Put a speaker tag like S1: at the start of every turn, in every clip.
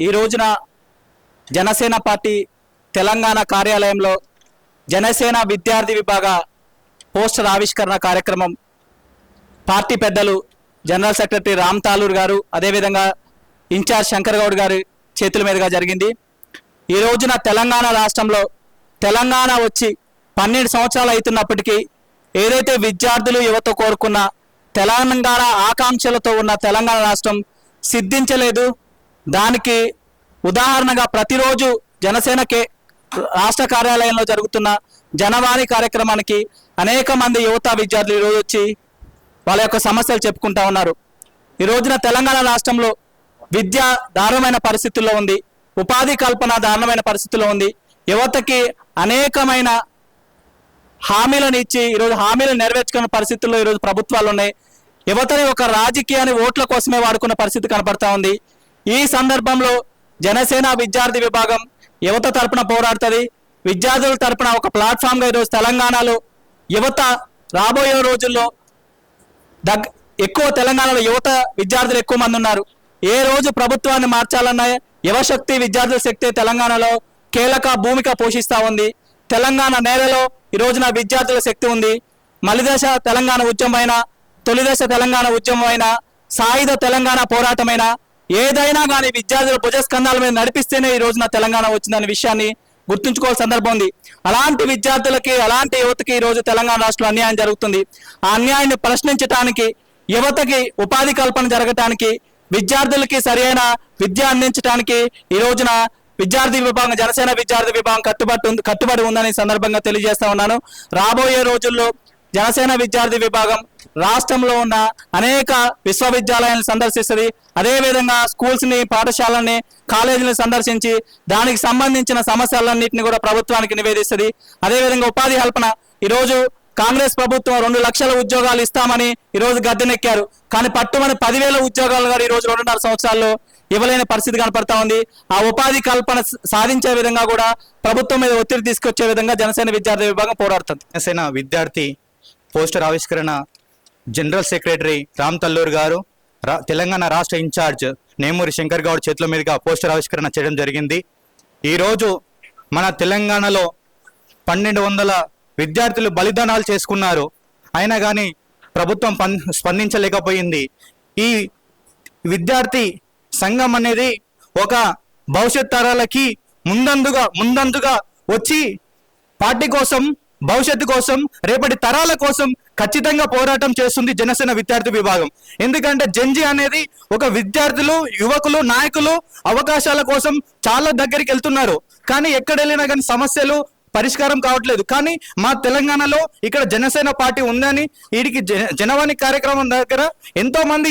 S1: ఈ రోజున జనసేన పార్టీ తెలంగాణ కార్యాలయంలో జనసేన విద్యార్థి విభాగ పోస్టర్ ఆవిష్కరణ కార్యక్రమం పార్టీ పెద్దలు జనరల్ సెక్రటరీ రామ్ తాలూర్ గారు అదేవిధంగా ఇన్ఛార్జ్ శంకర్ గౌడ్ గారి చేతుల మీదుగా జరిగింది. ఈ రోజున తెలంగాణ రాష్ట్రంలో తెలంగాణ వచ్చి 12 సంవత్సరాలు అవుతున్నప్పటికీ ఏదైతే విద్యార్థులు యువత కోరుకున్న తెలంగాణ ఆకాంక్షలతో ఉన్న తెలంగాణ రాష్ట్రం సిద్ధించలేదు. దానికి ఉదాహరణగా ప్రతిరోజు జనసేనకే రాష్ట్ర కార్యాలయంలో జరుగుతున్న జనవాణి కార్యక్రమానికి అనేక మంది యువత విద్యార్థులు ఈరోజు వచ్చి వాళ్ళ యొక్క సమస్యలు చెప్పుకుంటా ఉన్నారు. ఈ రోజున తెలంగాణ రాష్ట్రంలో విద్య దారుణమైన పరిస్థితుల్లో ఉంది, ఉపాధి కల్పన దారుణమైన పరిస్థితుల్లో ఉంది. యువతకి అనేకమైన హామీలను ఇచ్చి ఈరోజు హామీలు నెరవేర్చుకున్న పరిస్థితుల్లో ఈరోజు ప్రభుత్వాలు ఉన్నాయి. యువతని ఒక రాజకీయాన్ని ఓట్ల కోసమే వాడుకున్న పరిస్థితి కనపడతా ఉంది. ఈ సందర్భంలో జనసేన విద్యార్థి విభాగం యువత తరపున పోరాడుతుంది. విద్యార్థుల తరపున ఒక ప్లాట్ఫామ్గా ఈరోజు తెలంగాణలో యువత రాబోయే రోజుల్లో ఎక్కువ తెలంగాణలో యువత విద్యార్థులు ఎక్కువ మంది ఉన్నారు. ఏ రోజు ప్రభుత్వాన్ని మార్చాలన్న యువశక్తి విద్యార్థుల శక్తి తెలంగాణలో కీలక భూమిక పోషిస్తూ ఉంది. తెలంగాణ నేలలో ఈ రోజున విద్యార్థుల శక్తి ఉంది. మలిదశ తెలంగాణ ఉద్యమమైన, తొలిదశ తెలంగాణ ఉద్యమమైన, సాయుధ తెలంగాణ పోరాటమైన ఏదైనా కానీ విద్యార్థుల భుజస్కంధాల మీద నడిపిస్తేనే ఈ రోజున తెలంగాణ వచ్చిందనే విషయాన్ని గుర్తుంచుకోవాల్సిన సందర్భం ఉంది. అలాంటి విద్యార్థులకి, అలాంటి యువతకి ఈ రోజు తెలంగాణ రాష్ట్రంలో అన్యాయం జరుగుతుంది. ఆ అన్యాయాన్ని ప్రశ్నించడానికి, యువతకి ఉపాధి కల్పన జరగటానికి, విద్యార్థులకి సరైన విద్య అందించడానికి ఈ రోజున విద్యార్థి విభాగం, జనసేన విద్యార్థి విభాగం కట్టుబడి ఉందని సందర్భంగా తెలియజేస్తా ఉన్నాను. రాబోయే రోజుల్లో జనసేన విద్యార్థి విభాగం రాష్ట్రంలో ఉన్న అనేక విశ్వవిద్యాలయాలను సందర్శిస్తుంది. అదేవిధంగా స్కూల్స్ని, పాఠశాలని, కాలేజీలను సందర్శించి దానికి సంబంధించిన సమస్యలన్నింటినీ కూడా ప్రభుత్వానికి నివేదిస్తుంది. అదేవిధంగా ఉపాధి కల్పన, ఈరోజు కాంగ్రెస్ ప్రభుత్వం 2 లక్షల ఉద్యోగాలు ఇస్తామని ఈరోజు గద్దెనెక్కారు. కానీ పట్టుమని 10,000 ఉద్యోగాలు గారు ఈరోజు 2.5 సంవత్సరాల్లో ఇవ్వలేని పరిస్థితి కనపడతా ఉంది. ఆ ఉపాధి కల్పన సాధించే విధంగా కూడా ప్రభుత్వం మీద ఒత్తిడి తీసుకొచ్చే విధంగా జనసేన విద్యార్థి విభాగం పోరాడుతుంది.
S2: జనసేన విద్యార్థి పోస్టర్ ఆవిష్కరణ జనరల్ సెక్రటరీ రామ్ తల్లూర్ గారు, తెలంగాణ రాష్ట్ర ఇన్ఛార్జ్ నేమూరి శంకర్ గౌడ్ చేతుల మీదుగా పోస్టర్ ఆవిష్కరణ చేయడం జరిగింది. ఈరోజు మన తెలంగాణలో 1200 విద్యార్థులు బలిదానాలు చేసుకున్నారు. అయినా కానీ ప్రభుత్వం స్పందించలేకపోయింది. ఈ విద్యార్థి సంఘం అనేది ఒక భవిష్యత్ తరాలకి ముందందుగా వచ్చి పార్టీ కోసం, భవిష్యత్తు కోసం, రేపటి తరాల కోసం ఖచ్చితంగా పోరాటం చేస్తుంది జనసేన విద్యార్థి విభాగం. ఎందుకంటే జెన్జీ అనేది ఒక విద్యార్థులు, యువకులు, నాయకులు అవకాశాల కోసం చాలా దగ్గరికి వెళ్తున్నారు. కానీ ఎక్కడ వెళ్ళినా కానీ సమస్యలు పరిష్కారం కావట్లేదు. కానీ మా తెలంగాణలో ఇక్కడ జనసేన పార్టీ ఉందని వీడికి జనవాణి కార్యక్రమం దగ్గర ఎంతో మంది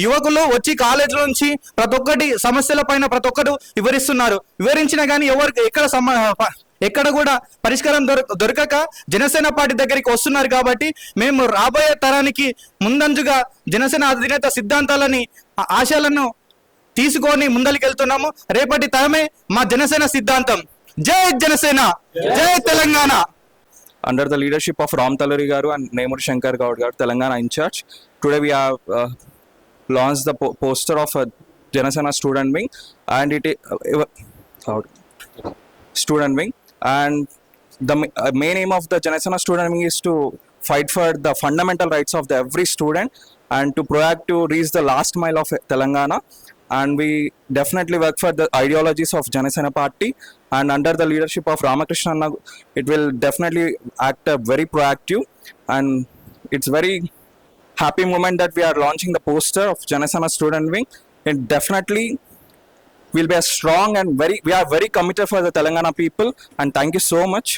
S2: యువకులు వచ్చి కాలేజీల నుంచి ప్రతి ఒక్కటి సమస్యల పైన ప్రతి ఒక్కరు వివరిస్తున్నారు. వివరించినా కానీ ఎక్కడ కూడా పరిష్కారం దొరకక జనసేన పార్టీ దగ్గరికి వస్తున్నారు. కాబట్టి మేము రాబోయే తరానికి ముందంజుగా జనసేన అధినేత సిద్ధాంతాలని, ఆశయాలను తీసుకొని ముందలికెళ్తున్నాము. రేపటి తరమే మా జనసేన సిద్ధాంతం. జై జనసేన, జై Telangana.
S3: Under the leadership of Ram Taluri Garu and Nemuri Shankar Gaud Garu, Telangana in charge, today we have launched the poster of Janasena student wing, and student wing, and the main aim of the Janasena student wing is to fight for the fundamental rights of every student and to proactive reach the last mile of Telangana. And we definitely work for the ideologies of Janasena party, and under the leadership of Ramakrishna, it will definitely act very proactive, and it's very happy moment that we are launching the poster of Janasena student wing. It definitely will be a strong and we are very committed for the Telangana people, and thank you so much.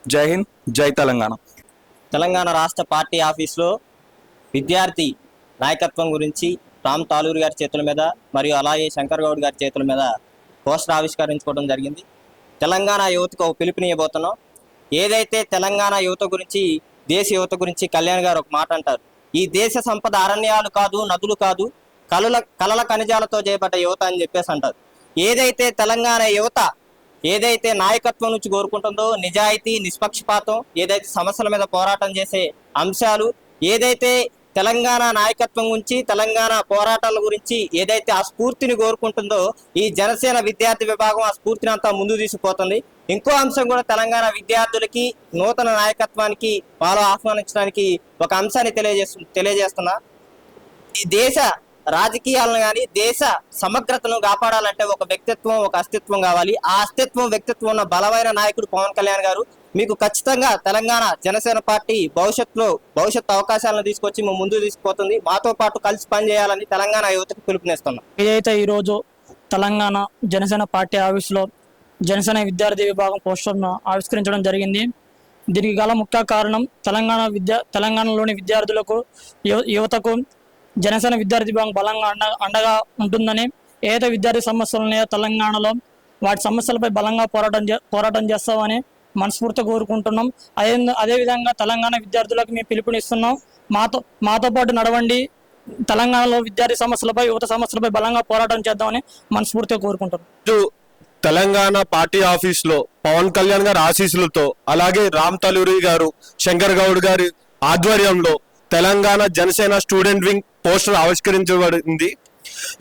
S3: Jai Hind, Jai Telangana.
S4: Telangana రాష్ట్ర party ఆఫీస్లో విద్యార్థి నాయకత్వం గురించి రామ్ తాలూరు గారి చేతుల మీద మరియు అలాగే శంకర్ గౌడ్ గారి చేతుల మీద పోస్టర్ ఆవిష్కరించుకోవడం జరిగింది. తెలంగాణ యువతకు ఒక పిలుపునియబోతున్నాం. ఏదైతే తెలంగాణ యువత గురించి, దేశ యువత గురించి కళ్యాణ్ గారు ఒక మాట అంటారు, ఈ దేశ సంపద అరణ్యాలు కాదు, నదులు కాదు, కలల ఖనిజాలతో చేయబడ్డ యువత అని చెప్పేసి అంటారు. ఏదైతే తెలంగాణ యువత ఏదైతే నాయకత్వం నుంచి కోరుకుంటుందో, నిజాయితీ, నిష్పక్షపాతం, ఏదైతే సమస్యల మీద పోరాటం చేసే అంశాలు, ఏదైతే తెలంగాణ నాయకత్వం గురించి, తెలంగాణ పోరాటాల గురించి ఏదైతే ఆ స్ఫూర్తిని కోరుకుంటుందో ఈ జనసేన విద్యార్థి విభాగం ఆ స్ఫూర్తిని అంతా ముందు తీసుకుపోతుంది. ఇంకో అంశం కూడా తెలంగాణ విద్యార్థులకి నూతన నాయకత్వానికి వాళ్ళు ఆహ్వానించడానికి ఒక అంశాన్ని తెలియజేస్తున్నా. ఈ దేశ రాజకీయాలను కానీ దేశ సమగ్రతను కాపాడాలంటే ఒక వ్యక్తిత్వం, ఒక అస్తిత్వం కావాలి. ఆ అస్తిత్వం, వ్యక్తిత్వం ఉన్న బలమైన నాయకుడు పవన్ కళ్యాణ్ గారు. మీకు ఖచ్చితంగా తెలంగాణ జనసేన పార్టీ భవిష్యత్తు అవకాశాలను తీసుకొచ్చి మేము ముందుకు తీసుకుపోతుంది. మాతో పాటు కలిసి పనిచేయాలని తెలంగాణ యువతకు పిలుపునిస్తున్నాం.
S5: ఏదైతే ఈరోజు తెలంగాణ జనసేన పార్టీ ఆఫీసులో జనసేన విద్యార్థి విభాగం పోస్టర్ను ఆవిష్కరించడం జరిగింది. దీనికి గల ముఖ్య కారణం తెలంగాణలోని విద్యార్థులకు, యువతకు జనసేన విద్యార్థి విభాగం బలంగా అండగా ఉంటుందని, ఏదైతే విద్యార్థి సమస్యలు ఉన్నాయో తెలంగాణలో వాటి సమస్యలపై బలంగా పోరాటం చేస్తామని మనస్ఫూర్తిగా కోరుకుంటున్నాం. అదేవిధంగా తెలంగాణ విద్యార్థులకు మేము పిలుపునిస్తున్నాం. మాతో పాటు నడవండి, తెలంగాణలో విద్యార్థి సమస్యలపై, యువత సమస్యలపై బలంగా పోరాటం చేద్దామని మనస్ఫూర్తిగా కోరుకుంటున్నాం.
S6: తెలంగాణ పార్టీ ఆఫీస్ లో పవన్ కళ్యాణ్ గారి ఆశీస్సులతో, అలాగే రామ్ తలూరి గారు, శంకర్ గౌడ్ గారి ఆధ్వర్యంలో Telangana Janasena student wing poster ఆవిష్కరించబడింది.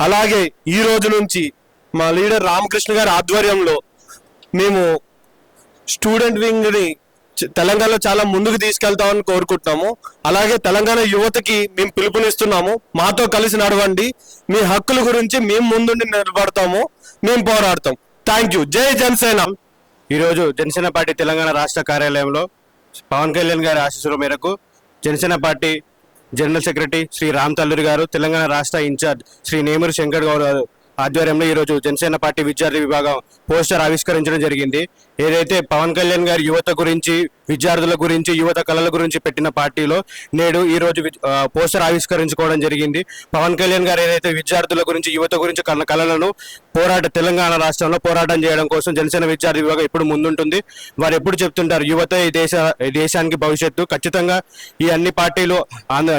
S6: అలాగే ఈ రోజు నుంచి మా లీడర్ రామకృష్ణ గారి ఆధ్వర్యంలో మేము స్టూడెంట్ వింగ్ ని తెలంగాణలో చాలా ముందుకు తీసుకెళ్తామని కోరుకుంటున్నాము. అలాగే తెలంగాణ యువతకి మేము పిలుపునిస్తున్నాము, మాతో కలిసి నడవండి, మీ హక్కుల గురించి మేము ముందుండి నిలబడతాము, మేము పోరాడతాం. Thank you. జై జనసేన.
S2: ఈరోజు జనసేన పార్టీ తెలంగాణ రాష్ట్ర కార్యాలయంలో పవన్ కళ్యాణ్ గారి ఆశీస్సుల మేరకు Janasena party general secretary Sri Ram Talluri గారు, తెలంగాణ రాష్ట్ర ఇన్ఛార్జ్ శ్రీ నేమూరి శంకర్ గౌడ్ గారు ఆధ్వర్యంలో ఈరోజు జనసేన పార్టీ విద్యార్థి విభాగం పోస్టర్ ఆవిష్కరించడం జరిగింది. ఏదైతే పవన్ కళ్యాణ్ గారి యువత గురించి, విద్యార్థుల గురించి, యువత కళల గురించి పెట్టిన పార్టీలో నేడు ఈ రోజు పోస్టర్ ఆవిష్కరించుకోవడం జరిగింది. పవన్ కళ్యాణ్ గారు ఏదైతే విద్యార్థుల గురించి, యువత గురించి కళలను తెలంగాణ రాష్ట్రంలో పోరాటం చేయడం కోసం జనసేన విద్యార్థి విభాగం ఎప్పుడు ముందుంటుంది. వారు ఎప్పుడు చెప్తుంటారు, యువత ఈ దేశానికి భవిష్యత్తు. ఖచ్చితంగా ఈ అన్ని పార్టీలు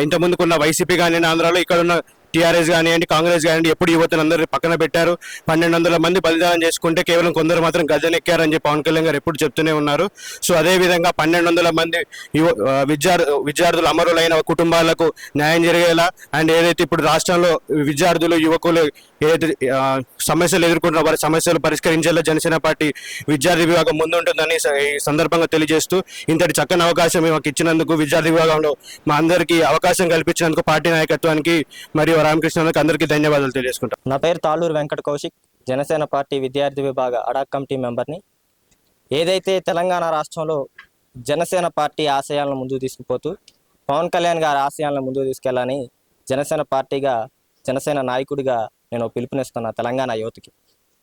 S2: ఇంతకుముందుకున్న వైసీపీ కానీ ఆంధ్రాలో, ఇక్కడ ఉన్న టీఆర్ఎస్ కానివ్వండి, కాంగ్రెస్ కానివ్వండి, ఎప్పుడు యువతను అందరూ పక్కన పెట్టారు. 1200 మంది బలిదానం చేసుకుంటే కేవలం కొందరు మాత్రం గద్దెనెక్కారని చెప్పి పవన్ కళ్యాణ్ గారు ఎప్పుడు చెప్తూనే ఉన్నారు. సో అదే విధంగా 1200 మంది విద్యార్థులు అమరులైన కుటుంబాలకు న్యాయం జరిగేలా, అండ్ ఏదైతే ఇప్పుడు రాష్ట్రంలో విద్యార్థులు, యువకులు ఏదైతే సమస్యలు ఎదుర్కొంటున్న వారి సమస్యలు పరిష్కరించేలా జనసేన పార్టీ విద్యార్థి విభాగం ముందుంటుందని ఈ సందర్భంగా తెలియజేస్తూ, ఇంతటి చక్కని అవకాశం మాకు ఇచ్చినందుకు, విద్యార్థి విభాగంలో మా అందరికీ అవకాశం కల్పించినందుకు పార్టీ నాయకత్వానికి మరియు రామకృష్ణకి అందరికీ ధన్యవాదాలు తెలియజేసుకుంటాం.
S4: నా పేరు తాళూరు వెంకట కౌశిక్, జనసేన పార్టీ విద్యార్థి విభాగ అడాక్ కమిటీ మెంబర్ని. ఏదైతే తెలంగాణ రాష్ట్రంలో జనసేన పార్టీ ఆశయాలను ముందుకు తీసుకుపోతూ పవన్ కళ్యాణ్ గారి ఆశయాలను ముందుకు తీసుకెళ్లాలని జనసేన పార్టీగా, జనసేన నాయకుడిగా నేను పిలుపునిస్తున్నా తెలంగాణ యువతకి.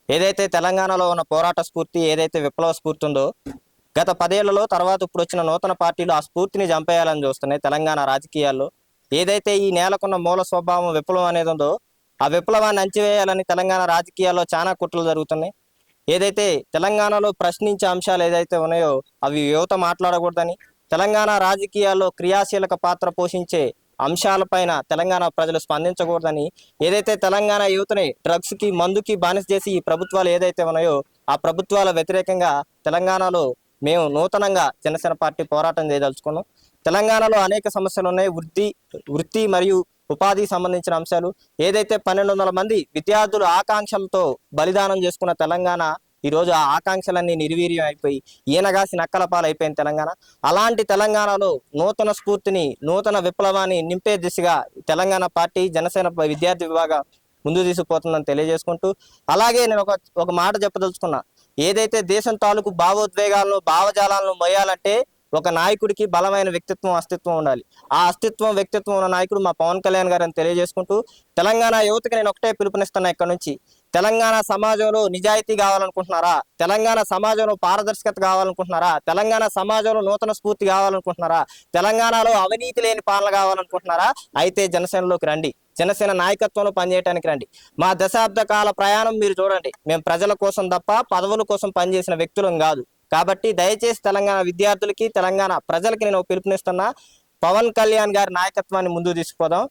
S4: ఏదైతే తెలంగాణలో ఉన్న పోరాట స్ఫూర్తి, ఏదైతే విప్లవ స్ఫూర్తి ఉందో గత 10 ఏళ్లలో, తర్వాత ఇప్పుడు వచ్చిన నూతన పార్టీలు ఆ స్ఫూర్తిని చంపేయాలని చూస్తున్నాయి తెలంగాణ రాజకీయాల్లో. ఏదైతే ఈ నేలకున్న మూల స్వభావం విప్లవం అనేది ఉందో ఆ విప్లవాన్ని అంచివేయాలని తెలంగాణ రాజకీయాల్లో చాలా కుట్రలు జరుగుతున్నాయి. ఏదైతే తెలంగాణలో ప్రశ్నించే అంశాలు ఏదైతే ఉన్నాయో అవి యువత మాట్లాడకూడదని, తెలంగాణ రాజకీయాల్లో క్రియాశీలక పాత్ర పోషించే అంశాలపైన తెలంగాణ ప్రజలు స్పందించకూడదని, ఏదైతే తెలంగాణ యువతని డ్రగ్స్కి, మందుకి బానిస చేసి ఈ ప్రభుత్వాలు ఏదైతే ఉన్నాయో ఆ ప్రభుత్వాల వ్యతిరేకంగా తెలంగాణలో మేము నూతనంగా జనసేన పార్టీ పోరాటం చేయదలుచుకున్నాం. తెలంగాణలో అనేక సమస్యలు ఉన్నాయి. వృత్తి మరియు ఉపాధికి సంబంధించిన అంశాలు. ఏదైతే 1200 మంది విద్యార్థులు ఆకాంక్షలతో బలిదానం చేసుకున్న తెలంగాణ ఈరోజు ఆ ఆకాంక్షలన్నీ నిర్వీర్యం అయిపోయి ఈనగాసి నక్కల పాలైపోయిన తెలంగాణ. అలాంటి తెలంగాణలో నూతన స్ఫూర్తిని, నూతన విప్లవాన్ని నింపే దిశగా తెలంగాణ పార్టీ జనసేన విద్యార్థి విభాగం ముందు తీసుకుపోతుందని తెలియజేసుకుంటూ, అలాగే నేను ఒక మాట చెప్పదలుచుకున్నా. ఏదైతే దేశం తాలూకు భావోద్వేగాలను, భావజాలాలను మోయాలంటే ఒక నాయకుడికి బలమైన వ్యక్తిత్వం, అస్తిత్వం ఉండాలి. ఆ అస్తిత్వం, వ్యక్తిత్వం ఉన్న నాయకుడు మా పవన్ కళ్యాణ్ గారు అని తెలియజేసుకుంటూ, తెలంగాణ యువతకి నేను ఒకటే పిలుపునిస్తున్నా ఇక్కడ నుంచి. తెలంగాణ సమాజంలో నిజాయితీ కావాలనుకుంటున్నారా? తెలంగాణ సమాజంలో పారదర్శకత కావాలనుకుంటున్నారా? తెలంగాణ సమాజంలో నూతన స్ఫూర్తి కావాలనుకుంటున్నారా? తెలంగాణలో అవినీతి లేని పాలన కావాలనుకుంటున్నారా? అయితే జనసేనలోకి రండి, జనసేన నాయకత్వంలో పనిచేయడానికి రండి. మా దశాబ్ద కాల ప్రయాణం మీరు చూడండి. మేము ప్రజల కోసం తప్ప పదవుల కోసం పనిచేసిన వ్యక్తులం కాదు. కాబట్టి దయచేసి తెలంగాణ విద్యార్థులకి, తెలంగాణ ప్రజలకి నేను పిలుపునిస్తున్నా, పవన్ కళ్యాణ్ గారి నాయకత్వాన్ని ముందుకు తీసుకుపోదాం.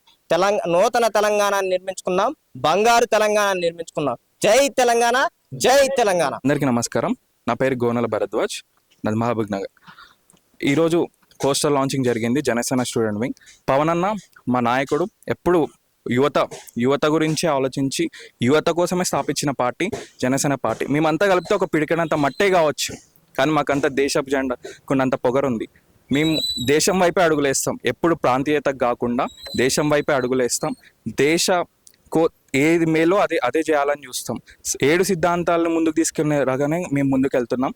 S4: నూతన తెలంగాణని నిర్మించుకుందాం, బంగారు తెలంగాణని నిర్మించుకుందాం. జై తెలంగాణ, జై తెలంగాణ.
S3: అందరికీ నమస్కారం. నా పేరు గోనల భరద్వాజ్, నాది మహబూబ్ నగర్. ఈరోజు పోస్టర్ లాంచింగ్ జరిగింది జనసేన స్టూడెంట్ వింగ్. పవన్ అన్న మా నాయకుడు, ఎప్పుడు యువత గురించి ఆలోచించి యువత కోసమే స్థాపించిన పార్టీ జనసేన పార్టీ. మేమంతా కలిపితే ఒక పిడికనంత మట్టే కావచ్చు, కానీ మాకంత దేశపు జెండా కొన్నంత పొగరుంది. మేము దేశం వైపే అడుగులేస్తాం, ఎప్పుడు ప్రాంతీయతకు కాకుండా దేశం వైపే అడుగులేస్తాం. ఏది మేలో అదే చేయాలని చూస్తాం. 7 సిద్ధాంతాలను ముందుకు తీసుకునే రాగానే మేము ముందుకు వెళ్తున్నాం.